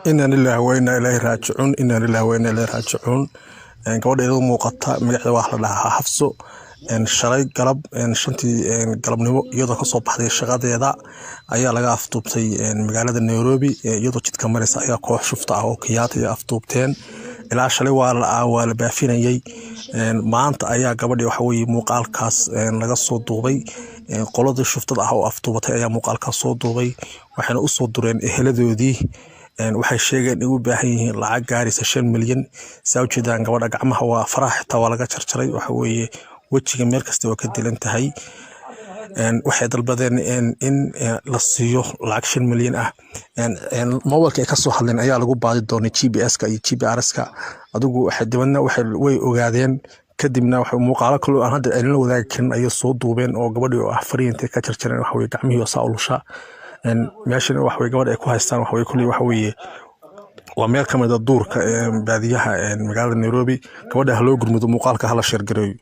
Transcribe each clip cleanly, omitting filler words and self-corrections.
إنا لله وإنا إليه راجعون إنا لله وإنا إليه راجعون gabadha iyadoo muuqata magaceeda wax la dhahaa Xafso shalay galab shantii galabnimo iyadoo ka soo baxday shaqadeeda ayaa laga afduubtay magaalada Nairobi iyadoo jidka maraysa ayaa koox shufta ah oo Kenyatta ay afduubteen ilaa shalay waa la baafinayay maanta ayaa gabadhii waxa weeye muuqaalkaas laga soo duubay qoladii shuftada ah oo afduubatay ayaa muuqaalkaas soo duubay waxayna u soo dureen eheladoodii waxay sheegeen in uu baahan yihiin lacag gaaraysa 5 milyan sawjeedaan gabadha gacmaha waa farax xitaa waa laga jarjaray waxa weeye wajiga meel kasta oo ka dilan tahay waxay dalbadeen in la siiyo lacag 5 milyan ah mobilka ay ka soo hadleen ayaa lagu baadi doonay GPS-ka iyo GPRS-ka adigu waxa dibadna way ogaadeen kadibna waxa muuqaalo kale oo aan hadda la wadaagi karin ay soo duubeen oo gabadhii oo fariintay ka jarjareen waxa weeye gacmihii saa u lusha meeshan wax way gabadh ay ku haystaan wax way kulli wax weeye waa meel kamid ah duurka baadiyaha magaalada Nairobi gabadha loo gurmudo muuqaalka hala share gareeyo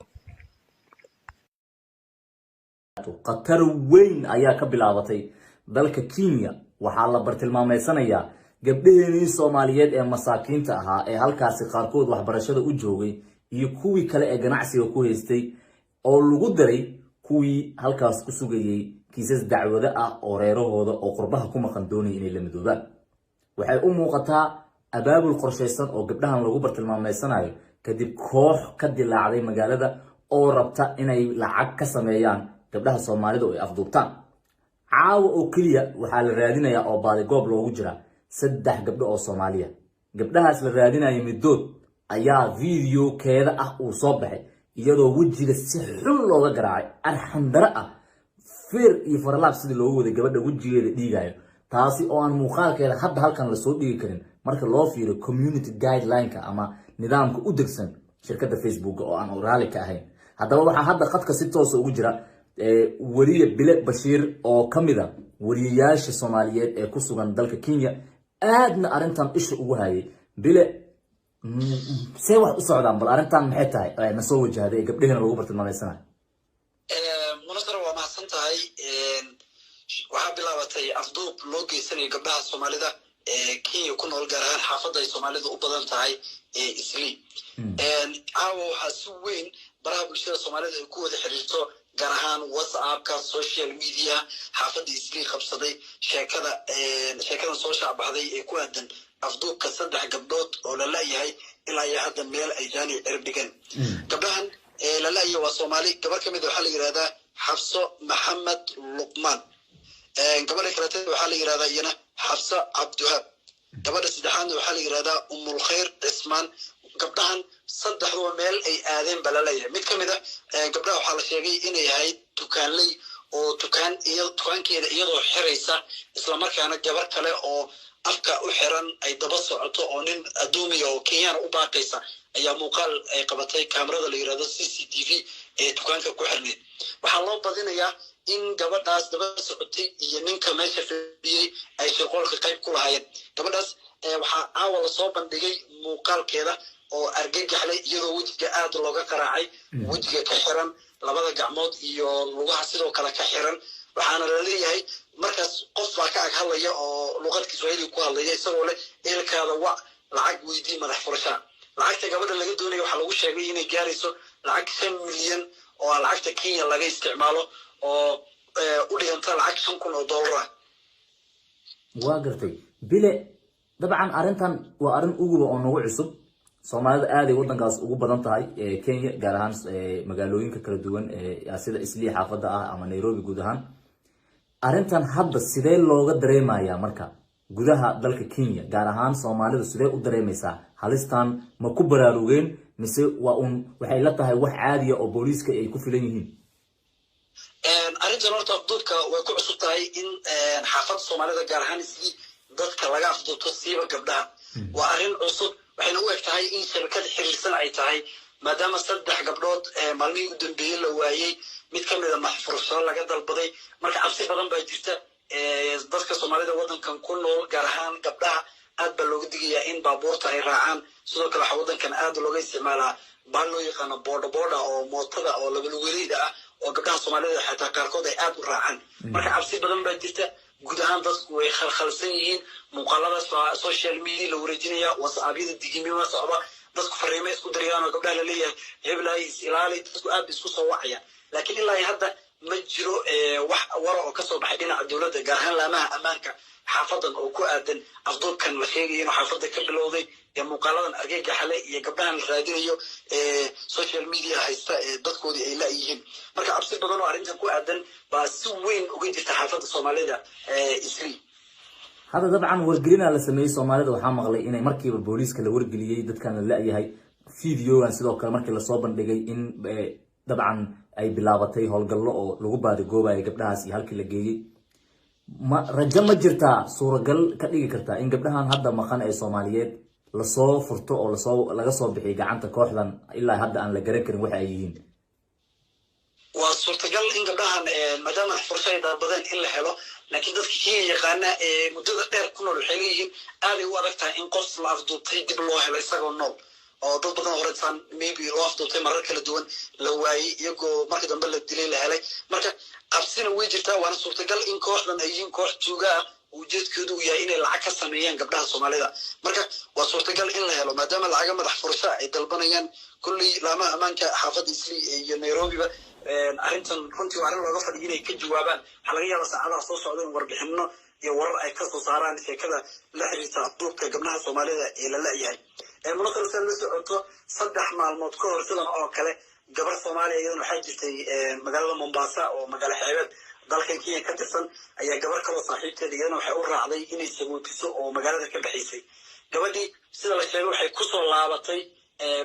qatar weyn ayaa ka bilaabatay dalka Kenya waxa la bartilmaameysanayaa gabdhihii Soomaaliyeed ee masaakiinta ahaa ee halkaasi qaarkood waxbarashada u joogay iyo kuwii kale ee ganacsiga ku haystay oo lagu daray kuwii halkaas ku sugayay kiisas dacwada ah oo reerahooda oo qurbaha ku maqan doonay inay la midoobaan waxay u muuqataa abaabul qorsheysan oo gabdhahan lagu bartilmaameysanayo kadib koox ka dilaacday magaalada oo rabta inay lacag ka sameeyaan gabdhaha Soomaalida oo ay afduubtaan caawa oo kaliya waxaa la raadinayaa oo baadi goob loogu jira 3 gabdho oo Soomaaliya gabdhahaas la raadinayo midood ayaa video keeda ah uu soo baxay iyadoo wajiga si xun looga garaacay arxandara ah feer iyo farlaab sidii loogu waday gabadha wajigeeda dhiigayo taasi oo aan muuqaalkeeda hadda halkan la soo dhigi karin marka loo fiiro community guideline-ka ama nidaamka u degsan shirkadda Facebook oo aan oraali ka ahayn haddaba waxa hadda qadka si toos ah ugu jira wariye Bile Bashiir oo kamida wariyayaasha Soomaaliyeed ee ku sugan dalka Kenya aadna arintan isha ugu hayay Bile see wax u socdaan bal arintan maxay tahay ma soo wajahday gabdhaheena lagu bartilmaameysanayo waxaa bilaabatay afduub loo geysanay gabdhaha Soomaalida Kenya ku nool gaar ahaan xaafadda ay Soomaalida u badan tahay Islii caawa waxaa si weyn baraha bulshada Soomaalida ay ku wada xiriirto gaar ahaan WhatsApp-ka social media xaafadda Islii qabsaday sheekada soo shaabaxday ee ku aadan afduubka 3 gabdhood oo la leeyahay ilaa iyo hadda meel ay jaani cirib dhigan gabdhahan la leeyahay waa Soomaali gabar kamid waxa la yiraahdaa Xafso Maxamed Luqman gabadha kale waxa la yiraahdaa iyana Xafsa Abduhab gabadha saddexaad waxa la yiraahdaa Ummul Khair Ismaan gabdhahan saddexdu meel ay aadeen balaleeyahay mid kamid ah gabdhaha waxa la sheegay inay ahayd dukaanley oo dukaankeeda iyadoo xiraysa isla markaana gabar kale oo afka u xiran ay daba socoto oo nin adoomiya oo Kenyan u baaqaysa ayaa muuqaal ay qabatay kaamirada la yiraahdo CCTV ee dukaanka ku xirneed waxa loo badinayaa in gabadhaas daba socotay iyo ninka meesha fadhiyay ay shaqolka qayb ku lahaayeen gabadhaas waxa caawa la soo bandhigay muuqaalkeeda oo argagax leh iyadoo wajiga aad looga qaraacay wajiga ka xiran labada gacmood iyo lugaha sidoo kale ka xiran waxaana la leeyahay markaas qof baa ka ag hadlaya oo luqadda Kiswahili ku hadlaya isagoo leh eelkaada waa lacag weydii madax furasha lacagta gabadha laga doonayo waxa lagu sheegay inay gaarayso lacag 5 milyan oo lacagta Kenya laga isticmaalo oo u dhiganta lacag $5,000 waa gartay Bile dabcan arintan waa arin ugu oo nagu cusub Soomaalida aad ay wadankaas ugu badan tahay Kenya gaar ahaan magaalooyinka kala duwan sida Islii xaafadda ah ama Nairobi guud ahaan arintan hadda sidee looga dareemayaa marka gudaha dalka Kenya gaar ahaan Soomaalida sidee u dareemaysaa halistan ma ku baraarugeen mise waxay la tahay wax caadi ah oo booliiska ay ku filan yihiin arintan horta dadka way ku cusub tahay in xaafadda Soomaalida gaar ahaan Islii dadka laga afduubto siiba gabdhaha waa arin cusub waxayna u egtahay in shabakad xiriirsan ay tahay maadaama 3 gabdhood maalmihii u dambeeyay la waayay mid kamid ah maxfursho laga dalbaday marka cabsi badan baa jirta dadka Soomaalida wadankan ku nool gaar ahaan gabdhaha aad baa looga digayaa in baabuurta ay raacaan sidoo kale waxa wadankan aad looga isticmaalaa baan loo yaqaan boda oo mootada oo laba lugeeyda ah oo gabdhaha Soomaalida xitaa qaarkood ay aad u raacaan marka cabsi badan baa jirta guud ahaan dadku way khalkhalsan yihiin muuqaaladaas baa social media la wareejinaya whatsappyada digimima socda dadku fariimo isku darayaan oo gabdhaha la leeyahay heblaay is ilaali dadku aad isku soo wacayaan laakiin ilaa hadda ma jiro wax wara oo ka soo baxay dhinaca dowladda gaar ahaan laamaha ammaanka xaafadan oo ku aadan afduubkan la sheegay inuu xaafada ka bilowday ee muuqaaladan argagaxa leh iyo gabdhahan la raadinayo social media haysta dadkoodii ay laayihiin marka cabsi badan oo arrintan ku aadan baa si weyn uga jirta xaafada soomaalida isli هذا طبعا wargelina la sameeyay Soomaalida waxaa maqlay inay markiiba booliiska la wargeliyay dadkan la leeyahay fiidiyogan sidoo kale markii la soo bandhigay in dabcan ay bilaabatay howlgallo oo lagu baadi goobayo gabdhahaas iyo halkii la geeyay ma rajo ma jirtaa suuragal ka dhigi kartaa in gabdhahan hadda maqan ee Soomaaliyeed la soo furto oo laga soo bixiyo gacanta kooxdan ilaa hadda aan la garan karin waxa ay yihiin waa suurtagal in gabdhahan maadaama fursad badan in la helo laakiin dadka kii yaqaana muddada dheer ku nool waxay leeyihiin aad ay u adag tahay in qof la afduubtay dib loo helo isagoo nool oo dad badan horeetaan maybe loo afduubtay marar kala duwan la waayay iyagoo markii dambe la dilay la helay marka qabsina way jirtaa waana suurtagal in kooxdan ay yihiin koox tuuga ah ujeedkoodu uu yahay inay lacag ka sameeyaan gabdhaha Soomaalida marka waa suurtagal in la helo maadaama lacaga madax furasho ay dalbanayaan kulli laamaha ammaanka xaafadda Isli iyo Nairobi ba arrintan runtii waa arrin looga fadhiyo inay ka jawaabaan waxa laga yaabaa saacadaha soo socda in warbixino iyo warar ay ka soo saaraan sheekada la xiriirta afduubka gabdhaha Soomaalida ee la leeyahay munaasabad la socoto 3 maalmood ka hor sidan oo kale gabar Soomaaliya iyadoo waxay jirtay magaalada Mombasa oo magaalo xeebeed dalka Kenya ka tirsan ayaa gabar kale saaxiibteed iyadoo waxay u raacday inay sagootiso oo magaalada ka baxaysay gabadhii sida la sheegay waxay ku soo laabatay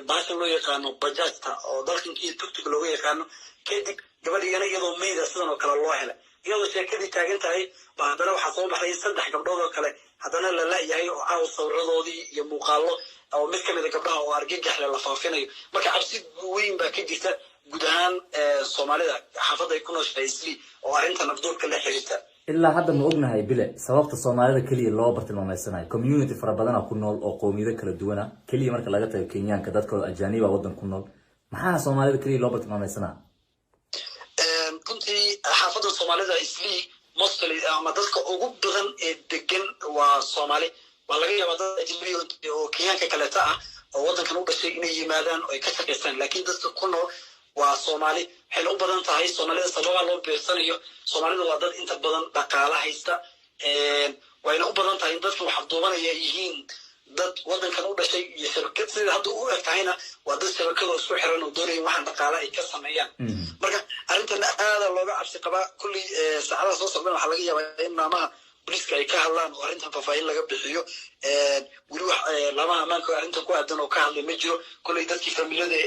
baasha loo yaqaano bajaajta oo dalkan Kenya tuk-tuk looga yaqaano kadib gabadhiyana iyadoo meeyda sidan oo kale loo helay iyadoo sheekadii taagan tahay baa haddana waxaa soo baxay 3 gabdhood oo kale haddana la leeyahay oo caaw sawiradoodii iyo muuqaallo oo mid ka mid ah gabdhaha oo argagax la faafinayo marka cabsi weyn baa ka jirta guud ahaan Soomaalida xaafadda ay ku nooshahay Isli oo arrintan afduubka la xiriirta ilaa hadda ma ognahay bile sababta Soomaalida kaliya loo bartilmaameysanayo community fara badan ku nool oo qoomiyado kala duwan ah kaliya marka laga tago Kenyaanka dadka ajaaniba wadan ku nool maxaa Soomaalida kaliya loo bartilmaameysanayo runtii xaafadda Soomaalida Isli mostly ama dadka ugu badan ee degan waa Soomaali waa laga yaabaa dad ajnabi oo Kenyaanka kale ah oo wadankan u dhashay inay yimaadaan oo ay ka shaqeystaan laakiin dadka ku nool waa Soomaali waxay u badan tahay Soomaalida sababa loo beersanayo Soomaalida waa dad inta badan dhaqaale haysta wayna u badan tahay dadka wax afduubanaya yihiin dad wadankan u dhashay iyo shabakad sida hadda u egtahayna waa dad shabakado isku xiran oo doonaya waxaan dhaqaale ay ka sameeyaan marka arrintan aad looga cabsi qabaa kulli saacadaha soo socdana waxaa laga yaabaa in maamaha booliiska ay ka hadlaan oo arrintan faahfaahin laga bixiyo weli wax laamaha ammaanka arrintan ku aadan oo ka hadlay ma jiro kulli dadkii familiyada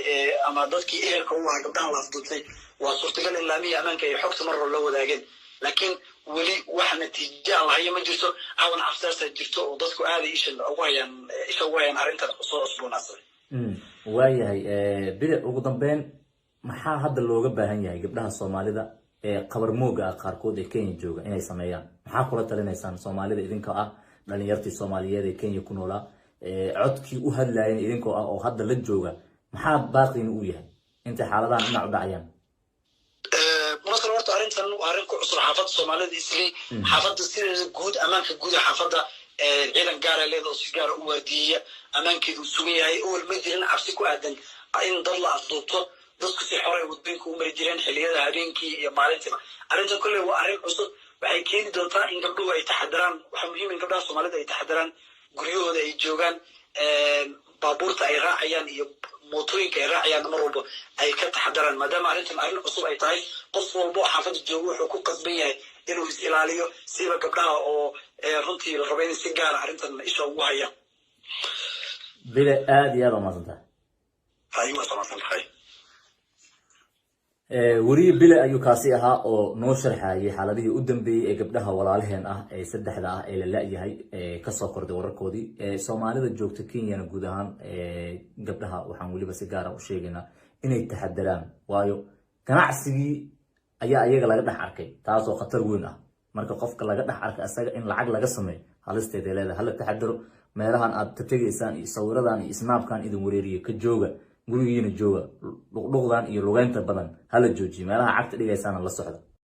ama dadkii ehelka u ahaa gabdhahan la afduubtay waa suurtagal in laamihi ammaanka ay xogta mar hore la wadaageen laakiin weli wax natiijo aan lahayo ma jirto cawan cabsaasa jirto oo dadku aad ay isha ugu hayaan arrintan soo cusboonaasaday waayahay bile ugu dambeyn maxaa hadda looga baahan yahay gabdhaha Soomaalida ee qabar mooga qaarkood ee Kenya jooga inay sameeyaan maxaa kula talinaysaan Soomaalida idinka ah dhalinyartii Soomaaliyeed ee Kenya ku noolaa codkii u hadlayeen idinkoo ah oo hadda la jooga maxaa baaqin u yahay inta xaaladahan dhinac u dhacayaan munaasabad horta arrintan waa arrin ku cusub xaafadda Soomaalida Isli xaafadda sida guud ammaanka guud xaafadda ciidan gaar ah leedahay si gaar u waardiya ammaankeedu sugan yahay oo ma jirin cabsi ku aadan in dad la afduubto dadku si xor ah wadooyinka u mari jireen xilliyada habeenkii iyo maalintiiba arrintan kulli waa arrin cusub waxay keeni doontaa in gabdhuhu ay taxadaraan waxa muhiim in gabdhaha Soomaalida ay taxadaraan guryahooda ay joogaan baabuurta ay raacayaan iyo mootooyinka ay raacayaan mar walba ay ka taxadaraan maadaama arrintan arrin cusub ay tahay qof walba xaafadda jooga wuxuu ku qasban yahay inuu is ilaaliyo siba gabdhaha oo runtii la rabo in si gaar ah arrintan isha ugu hayaan bile aad iyo aad u mahadsantahay ayuu samaysanahay wariye bile ayuu kaasi ahaa oo noo sharxayay xaaladihii u dambeeyay ee gabdhaha walaalaheen ah ee saddexda ah ee la laayahay ka soo kordhay wararkoodii Soomaalida joogta Kenya guud ahaan gabdhaha waxaan waliba si gaar ah u sheegaynaa inay taxadaraan waayo ganacsigii ayaa iyaga laga dhax arkay taasoo khatar weyn ah marka qofka laga dhax arkay asaga in lacag laga sameeyo halisteeda leedahay hal taxadaro meelahan aad tategeysaan iyo sawiradan iyo snapkan idin wareeriyo ka jooga gurigiina jooga dhuqduqdan iyo lugeynta badan hala joojiyo meelaha cagta dhigaysana la socda